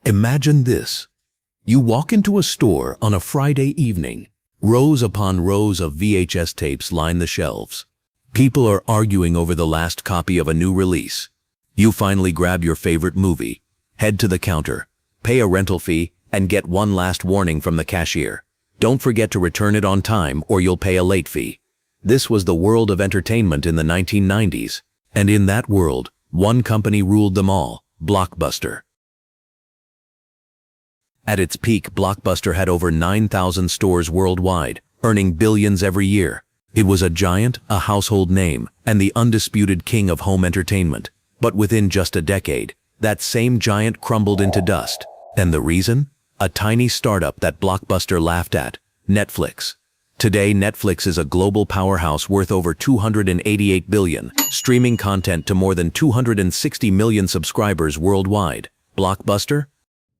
Imagine this. You walk into a store on a Friday evening. Rows upon rows of VHS tapes line the shelves. People are arguing over the last copy of a new release. You finally grab your favorite movie, head to the counter, pay a rental fee, and get one last warning from the cashier. Don't forget to return it on time or you'll pay a late fee. This was the world of entertainment in the 1990s. And in that world, one company ruled them all, Blockbuster. At its peak, Blockbuster had over 9,000 stores worldwide, earning billions every year. It was a giant, a household name, and the undisputed king of home entertainment. But within just a decade, that same giant crumbled into dust. And the reason? A tiny startup that Blockbuster laughed at, Netflix. Today, Netflix is a global powerhouse worth over $288 billion, streaming content to more than 260 million subscribers worldwide. Blockbuster?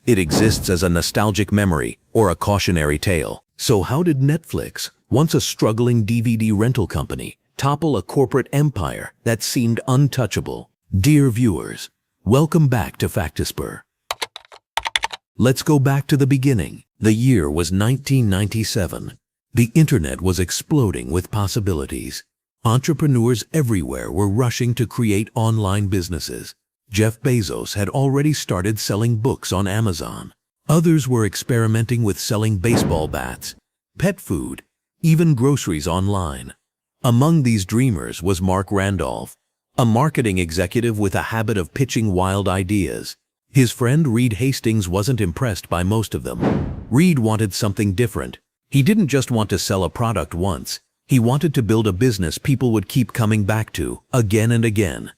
It exists as a nostalgic memory or a cautionary tale. So how did Netflix, once a struggling DVD rental company, topple a corporate empire that seemed untouchable? Dear viewers, welcome back to Factisper. Let's go back to the beginning. The year was 1997. The internet was exploding with possibilities. Entrepreneurs everywhere were rushing to create online businesses. Jeff Bezos had already started selling books on Amazon. Others were experimenting with selling baseball bats, pet food, even groceries online. Among these dreamers was Mark Randolph, a marketing executive with a habit of pitching wild ideas. His friend Reed Hastings wasn't impressed by most of them. Reed wanted something different. He didn't just want to sell a product once. He wanted to build a business people would keep coming back to, again and again.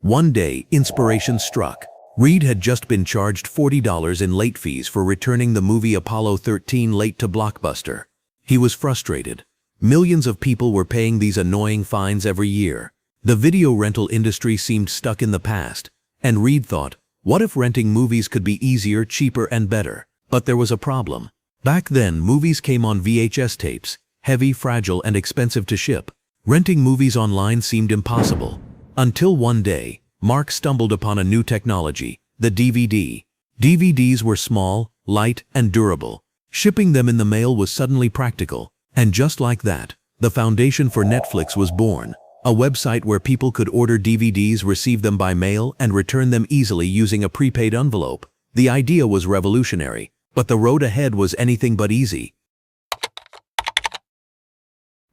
One day, inspiration struck. Reed had just been charged $40 in late fees for returning the movie Apollo 13 late to Blockbuster. He was frustrated. Millions of people were paying these annoying fines every year. The video rental industry seemed stuck in the past, and Reed thought, what if renting movies could be easier, cheaper, and better? But there was a problem. Back then, movies came on VHS tapes, heavy, fragile, and expensive to ship. Renting movies online seemed impossible. Until one day, Mark stumbled upon a new technology, the DVD. DVDs were small, light, and durable. Shipping them in the mail was suddenly practical. And just like that, the foundation for Netflix was born. A website where people could order DVDs, receive them by mail, and return them easily using a prepaid envelope. The idea was revolutionary, but the road ahead was anything but easy.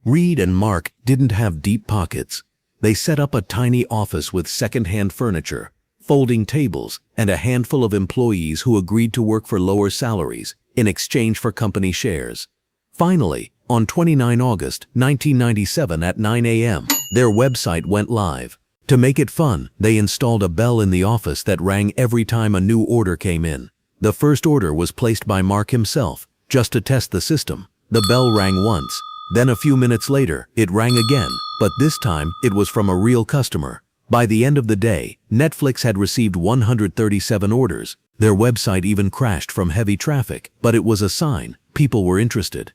Reed and Mark didn't have deep pockets. They set up a tiny office with second-hand furniture, folding tables, and a handful of employees who agreed to work for lower salaries in exchange for company shares. Finally, on 29 August 1997 at 9 a.m., their website went live. To make it fun, they installed a bell in the office that rang every time a new order came in. The first order was placed by Mark himself, just to test the system. The bell rang once. Then a few minutes later, it rang again, but this time it was from a real customer. By the end of the day, Netflix had received 137 orders. Their website even crashed from heavy traffic, but it was a sign people were interested.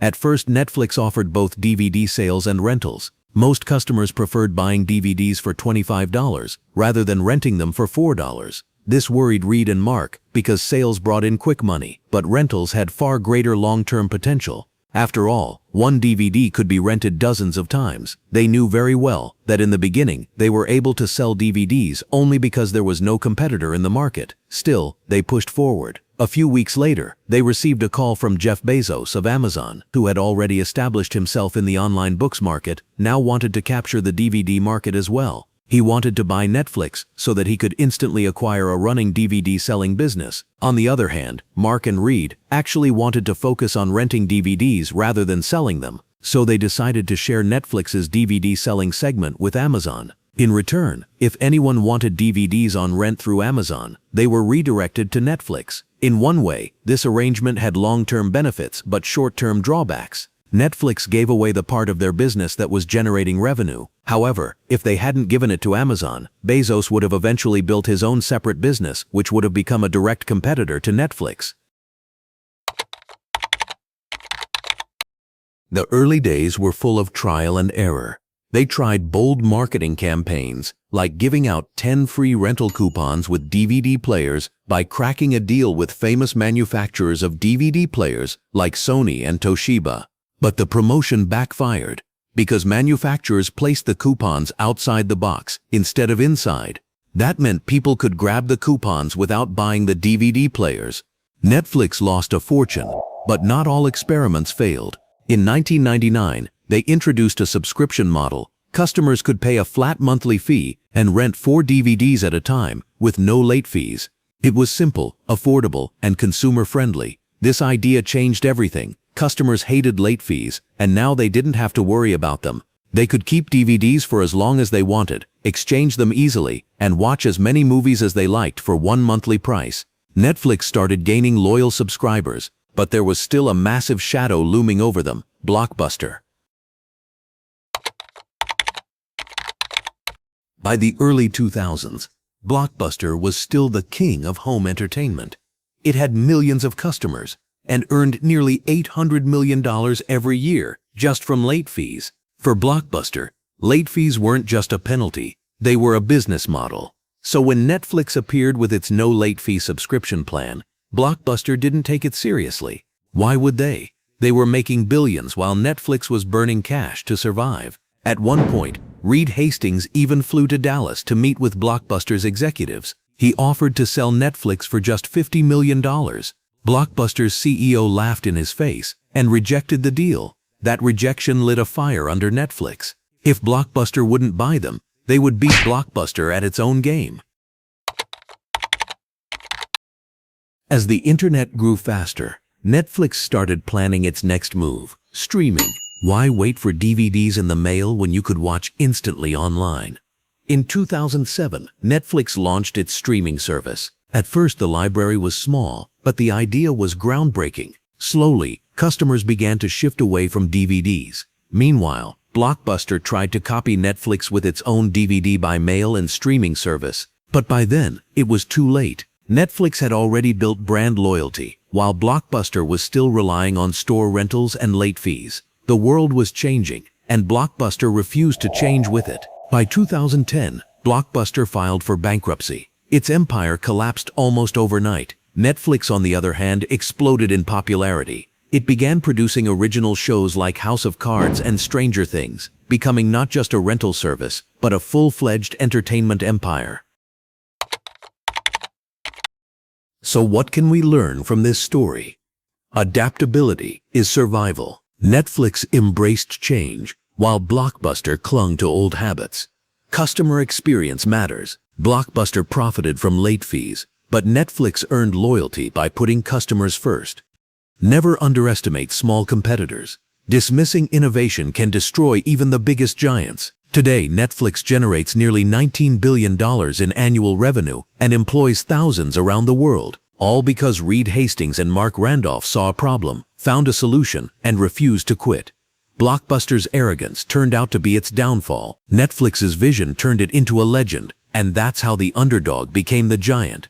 At first, Netflix offered both DVD sales and rentals. Most customers preferred buying DVDs for $25 rather than renting them for $4. This worried Reed and Mark because sales brought in quick money, but rentals had far greater long-term potential. After all, one DVD could be rented dozens of times. They knew very well that in the beginning they were able to sell DVDs only because there was no competitor in the market. Still, they pushed forward. A few weeks later, they received a call from Jeff Bezos of Amazon, who had already established himself in the online books market, now wanted to capture the DVD market as well. He wanted to buy Netflix so that he could instantly acquire a running DVD selling business. On the other hand, Mark and Reed actually wanted to focus on renting DVDs rather than selling them, so they decided to share Netflix's DVD selling segment with Amazon. In return, if anyone wanted DVDs on rent through Amazon, they were redirected to Netflix. In one way, this arrangement had long-term benefits but short-term drawbacks. Netflix gave away the part of their business that was generating revenue. However, if they hadn't given it to Amazon, Bezos would have eventually built his own separate business, which would have become a direct competitor to Netflix. The early days were full of trial and error. They tried bold marketing campaigns, like giving out 10 free rental coupons with DVD players by cracking a deal with famous manufacturers of DVD players like Sony and Toshiba. But the promotion backfired, because manufacturers placed the coupons outside the box instead of inside. That meant people could grab the coupons without buying the DVD players. Netflix lost a fortune, but not all experiments failed. In 1999, they introduced a subscription model. Customers could pay a flat monthly fee and rent 4 DVDs at a time with no late fees. It was simple, affordable, and consumer-friendly. This idea changed everything. Customers hated late fees, and now they didn't have to worry about them. They could keep DVDs for as long as they wanted, exchange them easily, and watch as many movies as they liked for one monthly price. Netflix started gaining loyal subscribers, but there was still a massive shadow looming over them: Blockbuster. By the early 2000s, Blockbuster was still the king of home entertainment. It had millions of customers and earned nearly $800 million every year just from late fees. For Blockbuster, late fees weren't just a penalty, they were a business model. So when Netflix appeared with its no late fee subscription plan, Blockbuster didn't take it seriously. Why would they? They were making billions while Netflix was burning cash to survive. At one point, Reed Hastings even flew to Dallas to meet with Blockbuster's executives. He offered to sell Netflix for just $50 million. Blockbuster's CEO laughed in his face and rejected the deal. That rejection lit a fire under Netflix. If Blockbuster wouldn't buy them, they would beat Blockbuster at its own game. As the internet grew faster, Netflix started planning its next move: streaming. Why wait for DVDs in the mail when you could watch instantly online? In 2007, Netflix launched its streaming service. At first, the library was small, but the idea was groundbreaking. Slowly, customers began to shift away from DVDs. Meanwhile, Blockbuster tried to copy Netflix with its own DVD by mail and streaming service. But by then, it was too late. Netflix had already built brand loyalty, while Blockbuster was still relying on store rentals and late fees. The world was changing, and Blockbuster refused to change with it. By 2010, Blockbuster filed for bankruptcy. Its empire collapsed almost overnight. Netflix, on the other hand, exploded in popularity. It began producing original shows like House of Cards and Stranger Things, becoming not just a rental service, but a full-fledged entertainment empire. So what can we learn from this story? Adaptability is survival. Netflix embraced change, while Blockbuster clung to old habits. Customer experience matters. Blockbuster profited from late fees, but Netflix earned loyalty by putting customers first. Never underestimate small competitors. Dismissing innovation can destroy even the biggest giants. Today, Netflix generates nearly $19 billion in annual revenue and employs thousands around the world, all because Reed Hastings and Mark Randolph saw a problem, found a solution, and refused to quit. Blockbuster's arrogance turned out to be its downfall. Netflix's vision turned it into a legend, and that's how the underdog became the giant.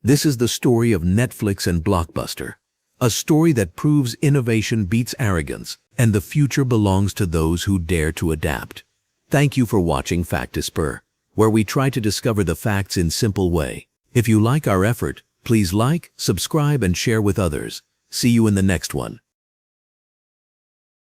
This is the story of Netflix and Blockbuster, a story that proves innovation beats arrogance, and the future belongs to those who dare to adapt. Thank you for watching Factisper, where we try to discover the facts in simple way. If you like our effort, please like, subscribe, and share with others. See you in the next one.